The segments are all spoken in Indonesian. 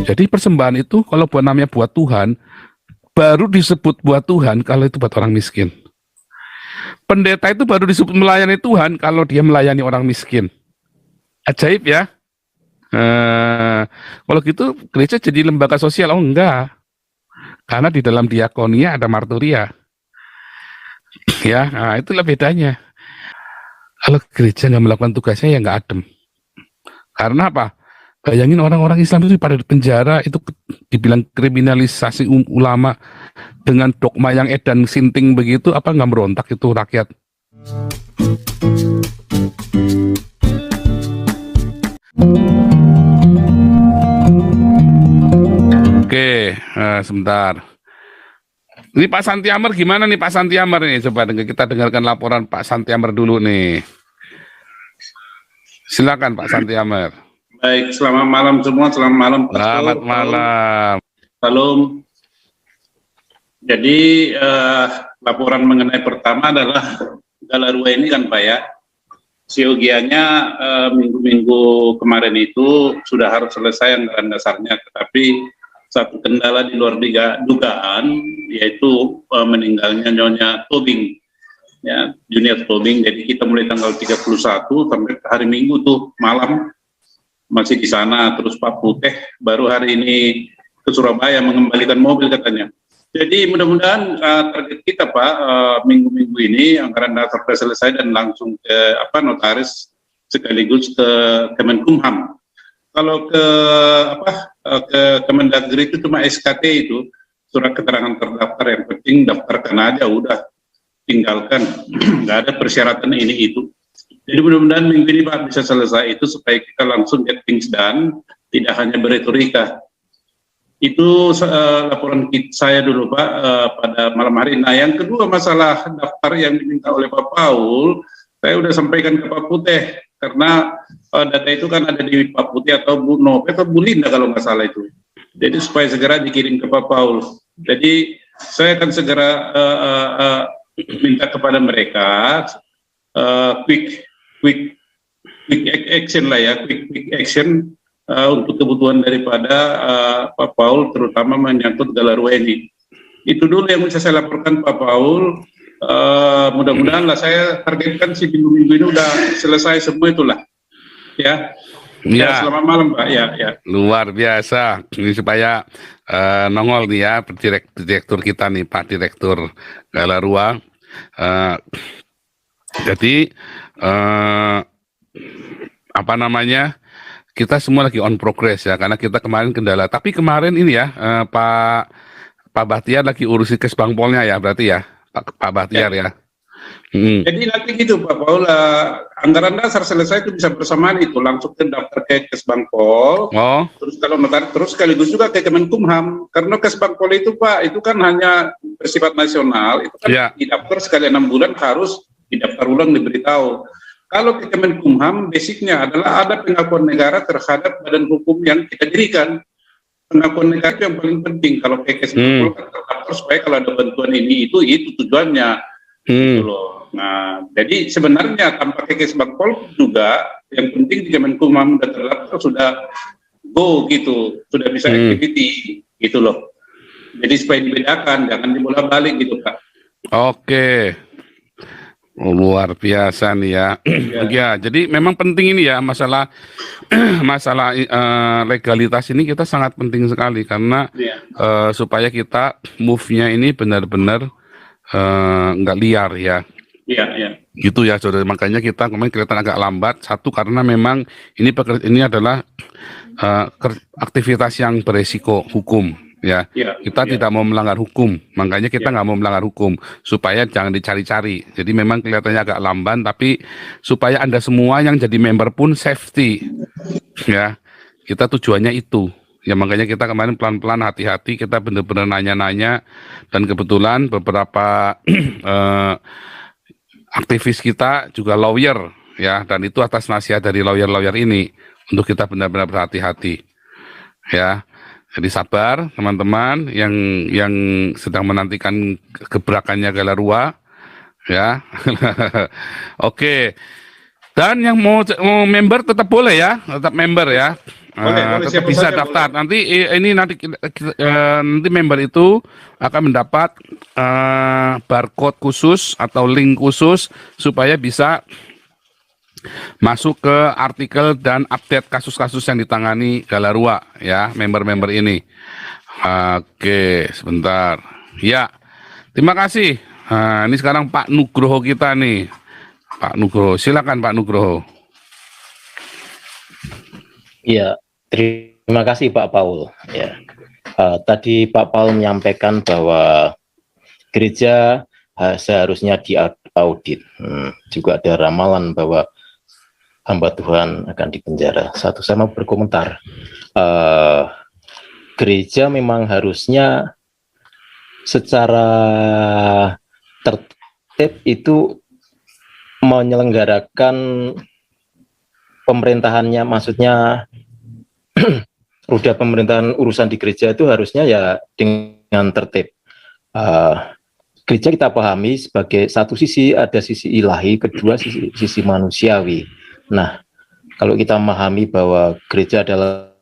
Jadi persembahan itu kalau buat namanya buat Tuhan, baru disebut buat Tuhan kalau itu buat orang miskin. Pendeta itu baru disebut melayani Tuhan kalau dia melayani orang miskin. Ajaib ya. Kalau gitu gereja jadi lembaga sosial, oh enggak. Karena di dalam diakonia ada marturia. Ya, nah itulah bedanya. Kalau gereja nggak melakukan tugasnya ya nggak adem. Karena apa? Bayangin orang-orang Islam itu pada di penjara, itu dibilang kriminalisasi ulama dengan dogma yang edan sinting begitu, apa nggak merontak itu rakyat? Oke, sebentar. Ini Pak Santiamer gimana nih Pak Santiamer nih? Coba kita dengarkan laporan Pak Santiamer dulu nih. Silakan Pak Santiamer. Baik, selamat malam semua. Selamat malam Pak. Selamat malam. Salam. Jadi laporan mengenai pertama adalah Galarua ini kan Pak ya, siogianya minggu-minggu kemarin itu sudah harus selesai anggaran dasarnya, tetapi satu kendala di luar dugaan, yaitu meninggalnya Nyonya Tobing, ya, Junior Tobing. Jadi kita mulai tanggal 31 sampai hari Minggu tuh malam masih di sana, terus Pak Puteh baru hari ini ke Surabaya mengembalikan mobil katanya. Jadi mudah-mudahan target kita Pak, minggu-minggu ini anggaran dasar sudah selesai dan langsung ke notaris sekaligus ke Kemenkumham. Kalau ke Kemendagri itu cuma SKT itu, surat keterangan terdaftar, yang penting daftarkan aja udah, tinggalkan, nggak ada persyaratan ini itu. Jadi mudah-mudahan minggu ini Pak bisa selesai itu supaya kita langsung get things done, tidak hanya beretorika. Itu laporan saya dulu Pak pada malam hari. Nah yang kedua masalah daftar yang diminta oleh Pak Paul, saya sudah sampaikan ke Pak Puteh, karena data itu kan ada di Pak Putih atau Bu Nope atau Bu Linda kalau nggak salah itu. Jadi supaya segera dikirim ke Pak Paul. Jadi saya akan segera minta kepada mereka quick action lah ya, quick action untuk kebutuhan daripada Pak Paul, terutama menyangkut Galarua ini. Itu dulu yang bisa saya laporkan Pak Paul. Mudah-mudahan lah, saya targetkan si minggu-minggu ini udah selesai semua itulah. Ya. Ya, selamat malam Pak. Ya. Luar biasa. Ini supaya nongol nih ya direktur kita nih, Pak Direktur Galarua. Jadi apa namanya? Kita semua lagi on progress ya, karena kita kemarin kendala. Tapi kemarin ini ya, Pak Bahtiar lagi urusi Kesbangpolnya ya, berarti ya, Pak Bahtiar ya. Jadi nanti gitu Pak Paul, anggaran dasar selesai itu bisa bersamaan itu, langsung ke daftar ke Kesbangpol, terus kalau notaris, terus sekaligus juga ke Kemenkumham, karena Kesbangpol itu Pak, itu kan hanya bersifat nasional, itu kan didaftar sekali 6 bulan harus didaftar ulang, diberitahu. Kalau ke Kemenkumham, basicnya adalah ada pengakuan negara terhadap badan hukum yang kita dirikan. Pengakuan negara itu yang paling penting. Kalau ke Kesbangpol kan terdaftar supaya kalau ada bantuan ini itu tujuannya. Gitu loh. Nah, jadi sebenarnya tanpa ke Kesbangpol juga yang penting di Kemenkumham sudah terdaftar, sudah go gitu, sudah bisa activity gitu loh. Jadi supaya dibedakan, jangan dibolak-balik gitu Pak. Oke. Luar biasa nih ya. Ya, jadi memang penting ini ya, masalah legalitas ini kita sangat penting sekali, karena supaya kita move-nya ini benar-benar nggak liar ya. Iya. Gitu ya saudara. Makanya kita kemarin kelihatan agak lambat. Satu, karena memang ini adalah aktivitas yang beresiko hukum. Ya, kita tidak mau melanggar hukum, makanya kita nggak mau melanggar hukum supaya jangan dicari-cari. Jadi memang kelihatannya agak lamban, tapi supaya Anda semua yang jadi member pun safety, ya, kita tujuannya itu. Ya makanya kita kemarin pelan-pelan, hati-hati, kita benar-benar nanya-nanya, dan kebetulan beberapa aktivis kita juga lawyer, ya, dan itu atas nasihat dari lawyer-lawyer ini untuk kita benar-benar berhati-hati, ya. Jadi sabar teman-teman yang sedang menantikan gebrakannya Galarua, ya. Oke. Dan yang mau member tetap boleh ya, tetap member ya. Boleh, tetap siapa bisa saja daftar. boleh. Nanti ini nanti member itu akan mendapat barcode khusus atau link khusus supaya bisa masuk ke artikel dan update kasus-kasus yang ditangani Galarua ya, member-member ini. Oke, sebentar. Ya, terima kasih. Nah, ini sekarang Pak Nugroho kita nih. Pak Nugroho, silakan Pak Nugroho. Ya, terima kasih Pak Paul. Ya, tadi Pak Paul menyampaikan bahwa gereja seharusnya diaudit. Juga ada ramalan bahwa hamba Tuhan akan dipenjara. Satu sama berkomentar. Gereja memang harusnya secara tertib itu menyelenggarakan pemerintahannya, maksudnya roda pemerintahan urusan di gereja itu harusnya ya dengan tertib. Gereja kita pahami sebagai satu sisi ada sisi ilahi, kedua sisi manusiawi. Nah, kalau kita memahami bahwa gereja adalah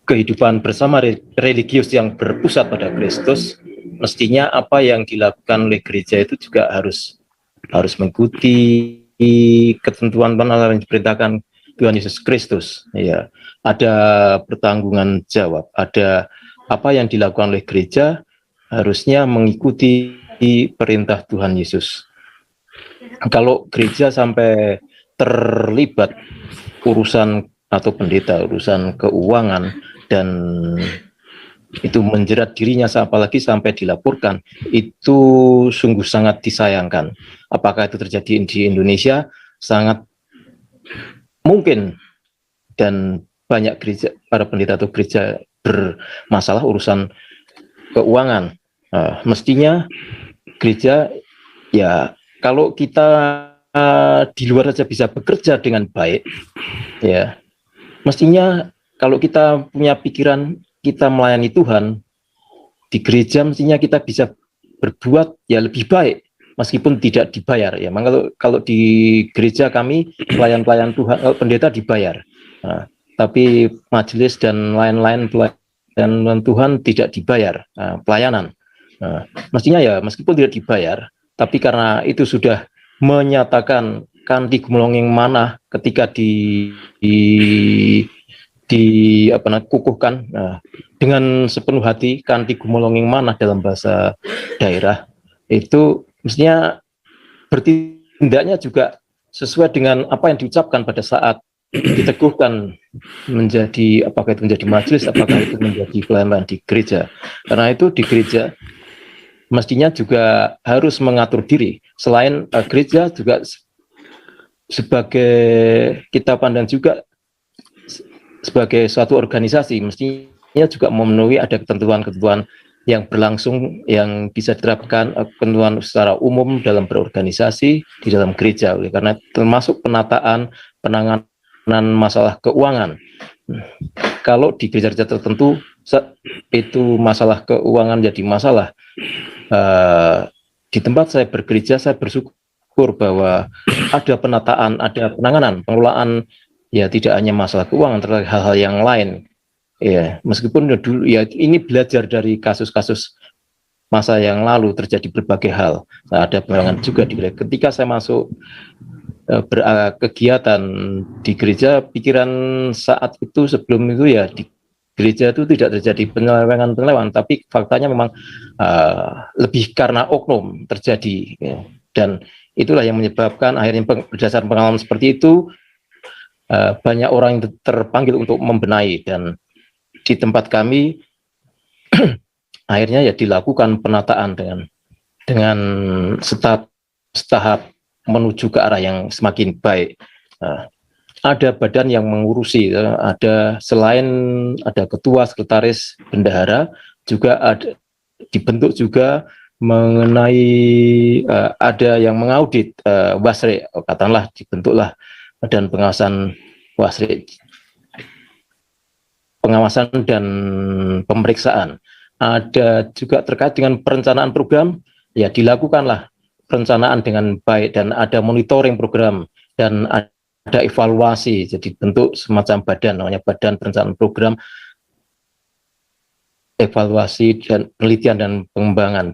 kehidupan bersama religius yang berpusat pada Kristus, mestinya apa yang dilakukan oleh gereja itu juga harus mengikuti ketentuan yang diperintahkan Tuhan Yesus Kristus. Ya, ada pertanggungan jawab, ada apa yang dilakukan oleh gereja harusnya mengikuti perintah Tuhan Yesus. Kalau gereja sampai terlibat urusan atau pendeta, urusan keuangan, dan itu menjerat dirinya, apalagi sampai dilaporkan, itu sungguh sangat disayangkan. Apakah itu terjadi di Indonesia? Sangat mungkin, dan banyak gereja, para pendeta atau gereja bermasalah urusan keuangan. Mestinya gereja, ya kalau kita di luar saja bisa bekerja dengan baik, ya mestinya kalau kita punya pikiran kita melayani Tuhan di gereja, mestinya kita bisa berbuat ya lebih baik meskipun tidak dibayar. Ya, kalau di gereja kami pelayan Tuhan, pendeta dibayar, tapi majelis dan lain-lain pelayanan Tuhan tidak dibayar pelayanan. Mestinya ya meskipun tidak dibayar, tapi karena itu sudah menyatakan kanti gumulonging manah ketika kukuhkan dengan sepenuh hati, kanti gumulonging manah dalam bahasa daerah, itu mestinya bertindaknya juga sesuai dengan apa yang diucapkan pada saat diteguhkan menjadi, apakah itu menjadi majelis, apakah itu menjadi pelayanan di gereja. Karena itu di gereja mestinya juga harus mengatur diri. Selain gereja juga sebagai, kita pandang juga sebagai suatu organisasi, mestinya juga memenuhi ada ketentuan-ketentuan yang berlangsung yang bisa diterapkan, ketentuan secara umum dalam berorganisasi di dalam gereja. Oleh karena termasuk penataan, penanganan masalah keuangan. Kalau di gereja-gereja tertentu itu masalah keuangan jadi masalah. Di tempat saya bergereja, saya bersyukur bahwa ada penataan, ada penanganan, pengelolaan, ya tidak hanya masalah keuangan, terkait hal-hal yang lain. Ya, meskipun dulu ya ini belajar dari kasus-kasus masa yang lalu terjadi berbagai hal. Nah, ada penanganan juga di gereja. Ketika saya masuk berkegiatan di gereja, pikiran saat itu sebelum itu ya di gereja itu tidak terjadi penyelewengan, tapi faktanya memang lebih karena oknum terjadi, ya. Dan itulah yang menyebabkan akhirnya berdasarkan pengalaman seperti itu banyak orang yang terpanggil untuk membenahi, dan di tempat kami akhirnya ya dilakukan penataan dengan setahap menuju ke arah yang semakin baik. Ada badan yang mengurusi, ada selain ada ketua, sekretaris, bendahara, juga ada dibentuk juga mengenai ada yang mengaudit wasre, katakanlah dibentuklah dan pengawasan wasre, pengawasan dan pemeriksaan. Ada juga terkait dengan perencanaan program, ya dilakukanlah perencanaan dengan baik, dan ada monitoring program, dan ada evaluasi, jadi bentuk semacam badan, namanya Badan Perencanaan Program Evaluasi dan Penelitian dan Pengembangan,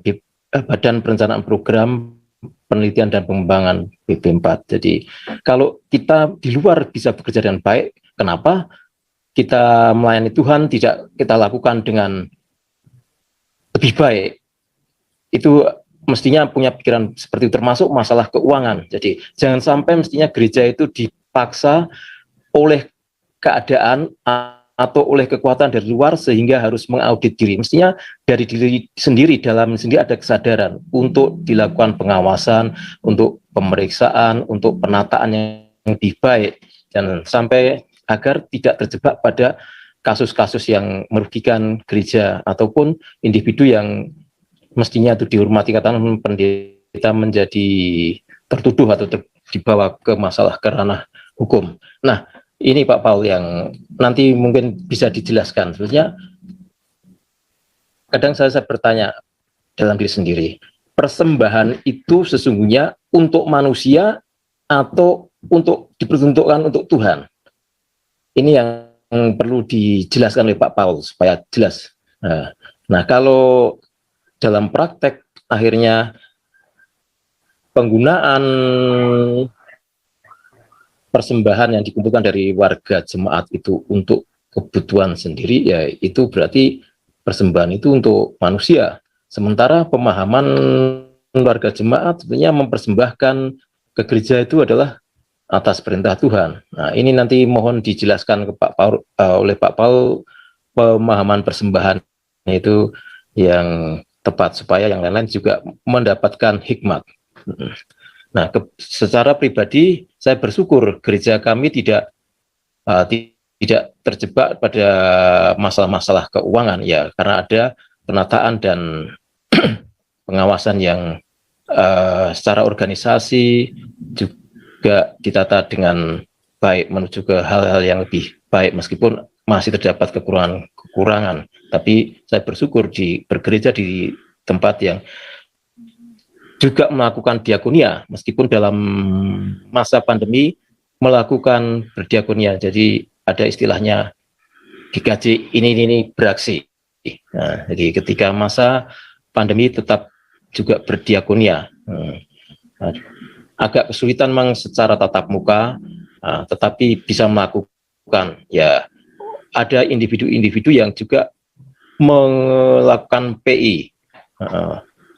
Badan Perencanaan Program Penelitian dan Pengembangan BP4. Jadi kalau kita di luar bisa bekerja dengan baik, kenapa kita melayani Tuhan tidak kita lakukan dengan lebih baik? Itu mestinya punya pikiran seperti itu, termasuk masalah keuangan. Jadi jangan sampai mestinya gereja itu dipaksa oleh keadaan atau oleh kekuatan dari luar sehingga harus mengaudit diri. Mestinya dari diri sendiri, dalam sendiri ada kesadaran untuk dilakukan pengawasan, untuk pemeriksaan, untuk penataan yang lebih baik, dan sampai agar tidak terjebak pada kasus-kasus yang merugikan gereja ataupun individu yang mestinya itu dihormati, katakan pendeta menjadi tertuduh atau dibawa ke masalah ke ranah hukum. Nah, ini Pak Paul yang nanti mungkin bisa dijelaskan. Sebenarnya kadang saya bertanya dalam diri sendiri, persembahan itu sesungguhnya untuk manusia atau untuk diperuntukkan untuk Tuhan? Ini yang perlu dijelaskan oleh Pak Paul supaya jelas. Nah, kalau dalam praktek akhirnya penggunaan persembahan yang dikumpulkan dari warga jemaat itu untuk kebutuhan sendiri, ya itu berarti persembahan itu untuk manusia. Sementara pemahaman warga jemaat sebenarnya mempersembahkan ke gereja itu adalah atas perintah Tuhan. Nah, ini nanti mohon dijelaskan ke Pak Paul, oleh Pak Paul pemahaman persembahan itu yang tepat supaya yang lain-lain juga mendapatkan hikmat. Nah, secara pribadi saya bersyukur gereja kami tidak terjebak pada masalah-masalah keuangan, ya, karena ada penataan dan pengawasan yang secara organisasi juga ditata dengan baik menuju ke hal-hal yang lebih baik, meskipun masih terdapat kekurangan. Tapi saya bersyukur bergereja di tempat yang juga melakukan diakonia, meskipun dalam masa pandemi melakukan berdiakonia. Jadi ada istilahnya digaji ini beraksi. Nah, jadi ketika masa pandemi tetap juga berdiakonia. Agak kesulitan memang secara tatap muka, tetapi bisa melakukan. Ya, ada individu-individu yang juga melakukan PI.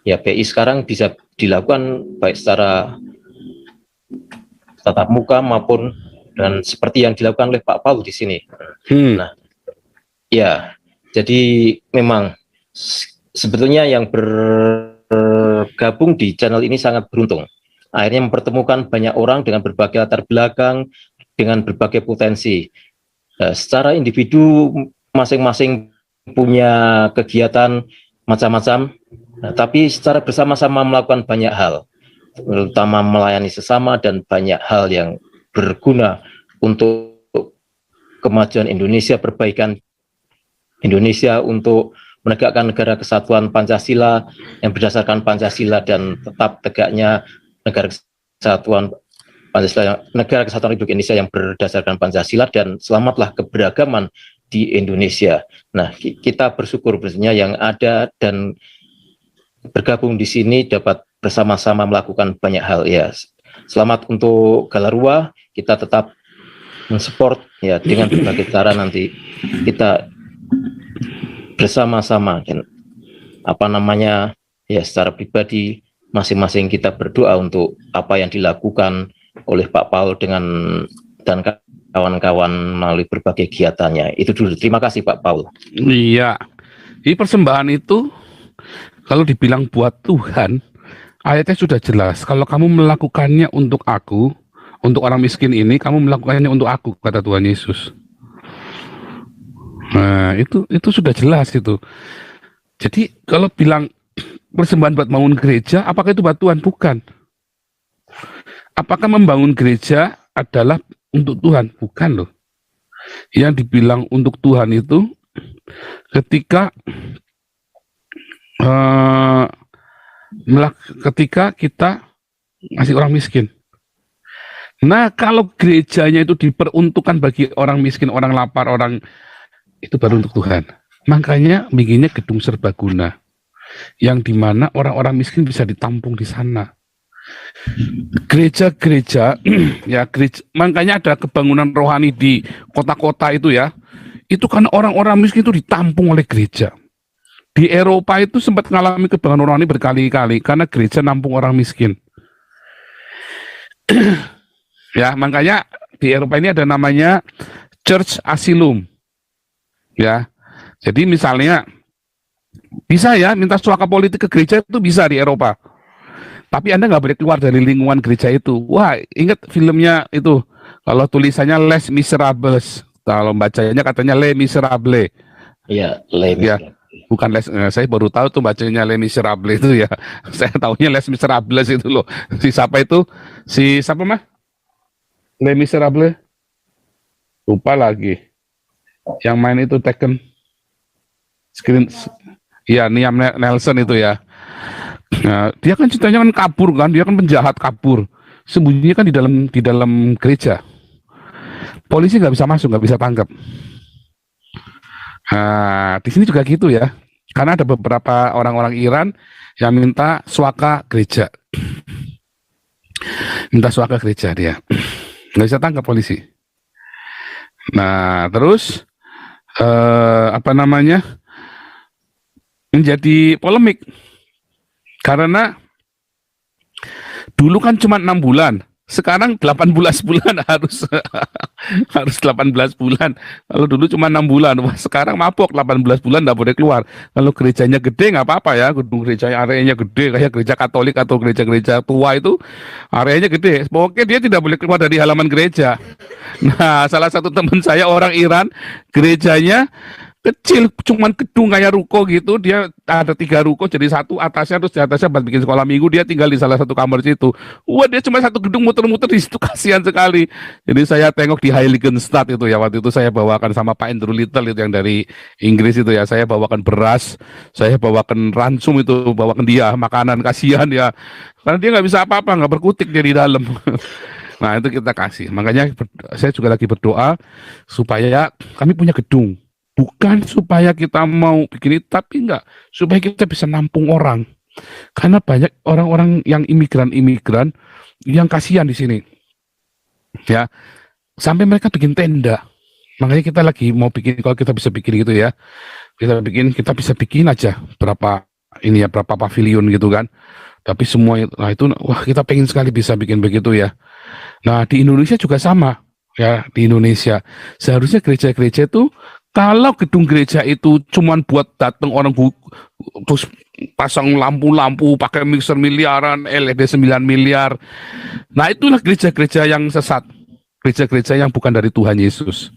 Ya, PI sekarang bisa dilakukan baik secara tatap muka maupun dan seperti yang dilakukan oleh Pak Paul di sini. Nah, ya, jadi memang sebetulnya yang bergabung di channel ini sangat beruntung. Akhirnya mempertemukan banyak orang dengan berbagai latar belakang, dengan berbagai potensi. Secara individu masing-masing punya kegiatan macam-macam, tapi secara bersama-sama melakukan banyak hal, terutama melayani sesama dan banyak hal yang berguna untuk kemajuan Indonesia, perbaikan Indonesia, untuk menegakkan negara kesatuan Pancasila yang berdasarkan Pancasila dan tetap tegaknya negara kesatuan Pancasila, negara kesatuan Republik Indonesia yang berdasarkan Pancasila, dan selamatlah keberagaman di Indonesia. Nah, kita bersyukur bersama yang ada dan bergabung di sini dapat bersama-sama melakukan banyak hal, ya. Selamat untuk Galarua, kita tetap mensupport ya dengan berbagai cara. Nanti kita bersama-sama dan ya secara pribadi masing-masing kita berdoa untuk apa yang dilakukan oleh Pak Paul dan kawan-kawan melalui berbagai kegiatannya. Itu dulu. Terima kasih Pak Paul. Iya, ini persembahan itu kalau dibilang buat Tuhan, ayatnya sudah jelas. Kalau kamu melakukannya untuk aku, untuk orang miskin ini, kamu melakukannya untuk aku, kata Tuhan Yesus. Nah, itu sudah jelas itu. Jadi kalau bilang persembahan buat bangun gereja, apakah itu buat Tuhan? Bukan. Apakah membangun gereja adalah untuk Tuhan? Bukan loh. Yang dibilang untuk Tuhan itu ketika ketika kita ngasih orang miskin. Nah, kalau gerejanya itu diperuntukkan bagi orang miskin, orang lapar, orang itu baru untuk Tuhan. Makanya bikinnya gedung serbaguna, yang dimana orang-orang miskin bisa ditampung di sana. Gereja-gereja, ya gereja, makanya ada kebangunan rohani di kota-kota itu ya. Itu kan orang-orang miskin itu ditampung oleh gereja. Di Eropa itu sempat mengalami kebangunan rohani berkali-kali karena gereja nampung orang miskin. Ya, makanya di Eropa ini ada namanya Church Asylum. Ya, jadi misalnya bisa ya minta suaka politik ke gereja itu bisa di Eropa. Tapi Anda nggak boleh keluar dari lingkungan gereja itu. Wah, ingat filmnya itu. Kalau tulisannya Les Miserables, kalau bacanya katanya Les Miserables. Iya, Les Ya, Miserables. bukan Les. Saya baru tahu tuh bacanya Les Miserables itu ya. Saya tahunya Les Miserables itu loh. Si siapa itu? Si siapa mah? Les Miserables. Lupa lagi. Yang main itu Tekken. Screen. Iya, Liam Neeson itu ya. Nah, dia kan ceritanya kan kabur kan, dia kan penjahat kabur. Sembunyinya kan di dalam gereja. Polisi nggak bisa masuk, nggak bisa tangkap. Nah, di sini juga gitu ya. Karena ada beberapa orang-orang Iran yang minta suaka gereja. Minta suaka gereja dia. Nggak bisa tangkap polisi. Nah, terus apa namanya? Menjadi polemik. Karena dulu kan cuma 6 bulan, sekarang 18 bulan harus harus 18 bulan. Kalau dulu cuma 6 bulan, wah sekarang mabok 18 bulan nggak boleh keluar. Kalau gerejanya gede nggak apa-apa ya, gedung gerejanya areanya gede kayak gereja Katolik atau gereja-gereja tua itu areanya gede. Pokoknya dia tidak boleh keluar dari halaman gereja. Nah, salah satu teman saya orang Iran, gerejanya kecil, cuman gedung kayak ruko gitu, dia ada 3 ruko jadi satu atasnya, terus di atasnya buat bikin sekolah minggu, dia tinggal di salah satu kamar situ. Wah, dia cuma satu gedung muter-muter di situ, kasihan sekali. Jadi saya tengok di Heiligenstadt itu ya, waktu itu saya bawakan sama Pak Andrew Little itu yang dari Inggris itu ya, saya bawakan beras, saya bawakan ransum itu, bawakan dia makanan, kasihan ya, karena dia nggak bisa apa-apa, nggak berkutik dia di dalam. Nah itu kita kasih, makanya saya juga lagi berdoa supaya kami punya gedung. Bukan supaya kita mau bikin itu, tapi enggak, supaya kita bisa nampung orang. Karena banyak orang-orang yang imigran-imigran yang kasihan di sini. Ya, sampai mereka bikin tenda. Makanya kita lagi mau bikin, kalau kita bisa bikin gitu ya. Kita bisa bikin aja berapa ini ya, berapa pavilion gitu kan. Tapi semua nah itu wah kita pengen sekali bisa bikin begitu ya. Nah, di Indonesia juga sama. Ya, di Indonesia seharusnya gereja-gereja itu kalau gedung gereja itu cuman buat datang orang terus pasang lampu-lampu pakai mixer miliaran, LED 9 miliar. Nah, itulah gereja-gereja yang sesat. Gereja-gereja yang bukan dari Tuhan Yesus.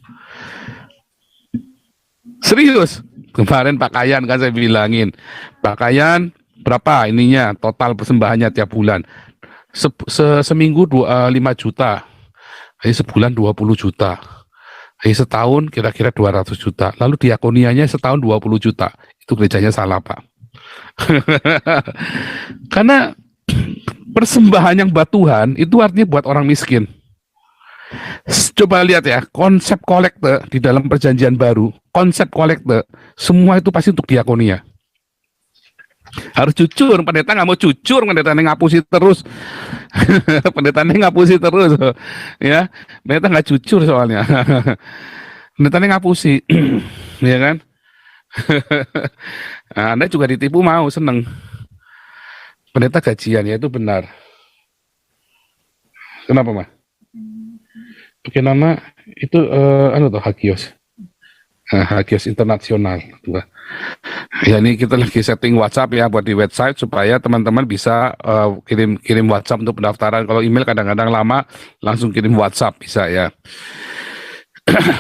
Serius. Kemarin pakaian kan saya bilangin. Pakaian berapa ininya total persembahannya tiap bulan. Seminggu 5 juta. Jadi sebulan 20 juta. Setahun kira-kira 200 juta. Lalu diakonianya setahun 20 juta. Itu gerejanya salah, Pak. Karena persembahan yang buat Tuhan itu artinya buat orang miskin. Coba lihat ya, konsep kolekte di dalam perjanjian baru, konsep kolekte, semua itu pasti untuk diakonia. Harus jujur, pendeta nggak mau jujur, pendeta ngapusi terus. Pendeta ngapusi terus, ya. Pendeta nggak jujur soalnya. Pendeta ngapusi, ya kan? Nah, Anda juga ditipu mau seneng. Pendeta gajian ya itu benar. Kenapa mah? Pakai nama itu tuh Hagios. Hagios Internasional. Ya ini kita lagi setting WhatsApp ya buat di website supaya teman-teman bisa kirim WhatsApp untuk pendaftaran. Kalau email kadang-kadang lama, langsung kirim WhatsApp bisa ya.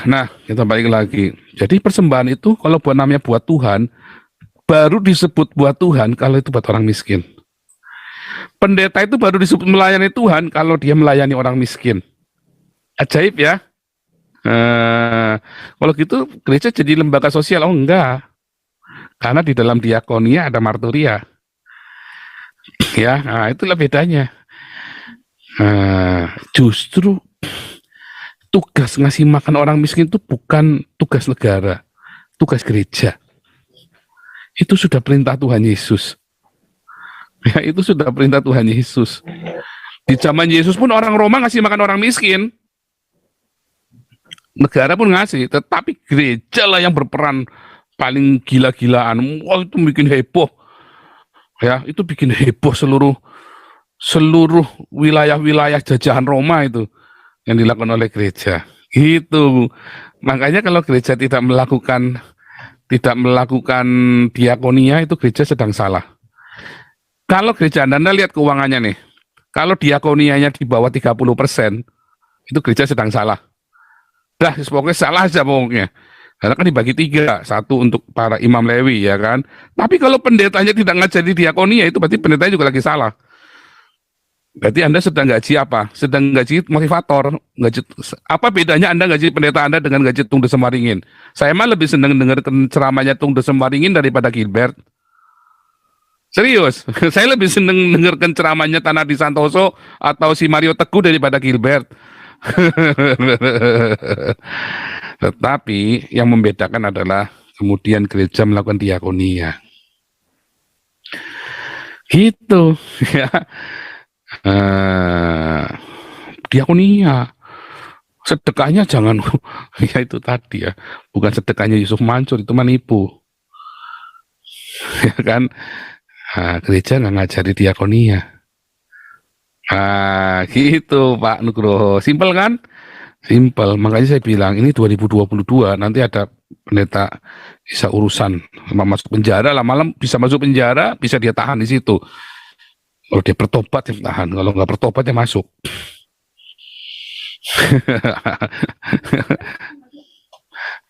Nah, kita balik lagi. Jadi persembahan itu kalau buat namanya buat Tuhan, baru disebut buat Tuhan kalau itu buat orang miskin. Pendeta itu baru disebut melayani Tuhan kalau dia melayani orang miskin. Ajaib ya. Kalau gitu gereja jadi lembaga sosial, oh enggak. Karena di dalam diakonia ada marturia. Ya, nah itulah bedanya. Justru tugas ngasih makan orang miskin itu bukan tugas negara, tugas gereja. Itu sudah perintah Tuhan Yesus. Ya, itu sudah perintah Tuhan Yesus. Di zaman Yesus pun orang Roma ngasih makan orang miskin. Negara pun ngasih, tetapi gereja lah yang berperan paling gila-gilaan. Wah, itu bikin heboh. Ya, itu bikin heboh seluruh wilayah-wilayah jajahan Roma itu yang dilakukan oleh gereja. Gitu. Makanya kalau gereja tidak melakukan diakonia, itu gereja sedang salah. Kalau gereja Anda lihat keuangannya nih, kalau diakonianya di bawah 30%, itu gereja sedang salah. Dah, pokoknya salah aja pokoknya. Karena kan dibagi 3, 1 untuk para imam Lewi, ya kan. Tapi kalau pendetanya tidak ngajari diakonia, itu berarti pendetanya juga lagi salah. Berarti Anda sedang gaji apa? Sedang gaji motivator. Apa bedanya Anda gaji pendeta Anda dengan gaji Tung Desem Waringin? Saya mah lebih senang dengar ceramahnya Tung Desem Waringin daripada Gilbert. Serius, saya lebih senang dengarkan ceramahnya Tanadi Santoso atau si Mario Teguh daripada Gilbert. Tetapi yang membedakan adalah kemudian gereja melakukan diakonia. Gitu, ya. Diakonia, sedekahnya jangan, ya itu tadi ya, bukan sedekahnya Yusuf Mansur, itu manipu, ya kan. Gereja nggak ngajari diakonia. Gitu Pak Nugroho, simpel kan? Simpel, makanya saya bilang ini 2022 nanti ada pendeta bisa urusan masuk penjara lah, malam bisa masuk penjara, bisa dia tahan di situ. Kalau dia bertobat dia tahan, kalau nggak bertobat dia masuk.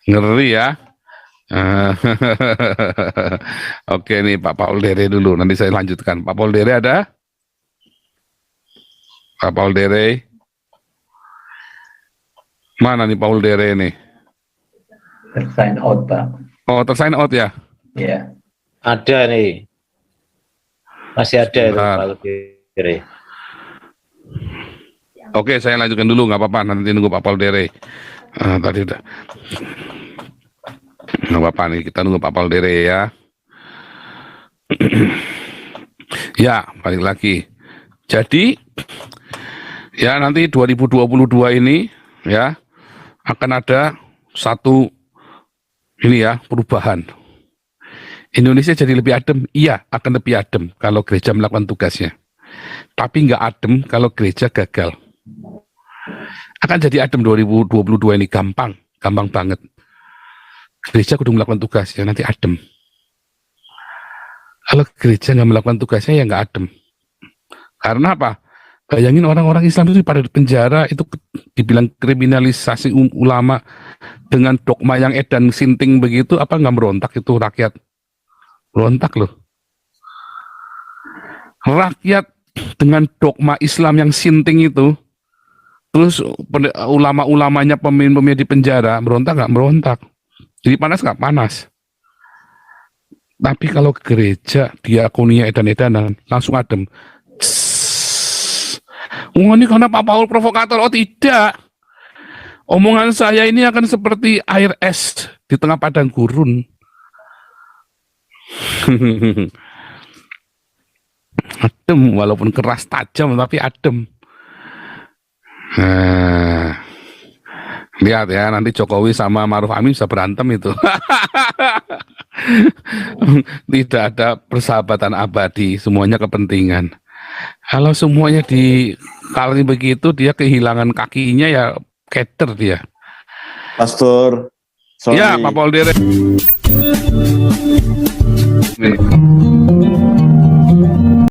Ngeri ya. Oke nih Pak Paul Dere dulu, nanti saya lanjutkan. Pak Paul Dere ada? Pak Paul Dere? Mana nih Paul Dere nih? Tersign out, Pak. Oh, tersign out ya? Iya. Ada nih. Masih ada itu Pak Dere. Oke, saya lanjutkan dulu, nggak apa-apa. Nanti nunggu Pak Paul Dere. Tadi udah. Nggak apa-apa nih, kita nunggu Pak Paul Dere ya. Ya, balik lagi. Jadi, ya nanti 2022 ini ya akan ada satu ini ya perubahan. Indonesia jadi lebih adem, iya akan lebih adem kalau gereja melakukan tugasnya. Tapi nggak adem kalau gereja gagal. Akan jadi adem 2022 ini gampang banget. Gereja kudu melakukan tugasnya, nanti adem. Kalau gereja nggak melakukan tugasnya ya nggak adem. Karena apa? Bayangin orang-orang Islam itu pada di penjara, itu dibilang kriminalisasi ulama dengan dogma yang edan sinting begitu, apa nggak merontak itu rakyat? Berontak loh. Rakyat dengan dogma Islam yang sinting itu, terus ulama-ulamanya pemimpin-pemimpin di penjara, berontak nggak? Berontak. Jadi panas nggak? Panas. Tapi kalau gereja, diakonia, edan-edanan, langsung adem. Wah, ini karena Pak Paul provokator. Oh tidak. Omongan saya ini akan seperti air es di tengah padang gurun. Adem, walaupun keras tajam, tapi adem. Lihat ya, nanti Jokowi sama Maruf Amin bisa berantem itu. Tidak ada persahabatan abadi, semuanya kepentingan. Kalau semuanya kalau begitu, dia kehilangan kakinya ya keter dia. Pastor, sorry. Ya, Pak Paul Dere.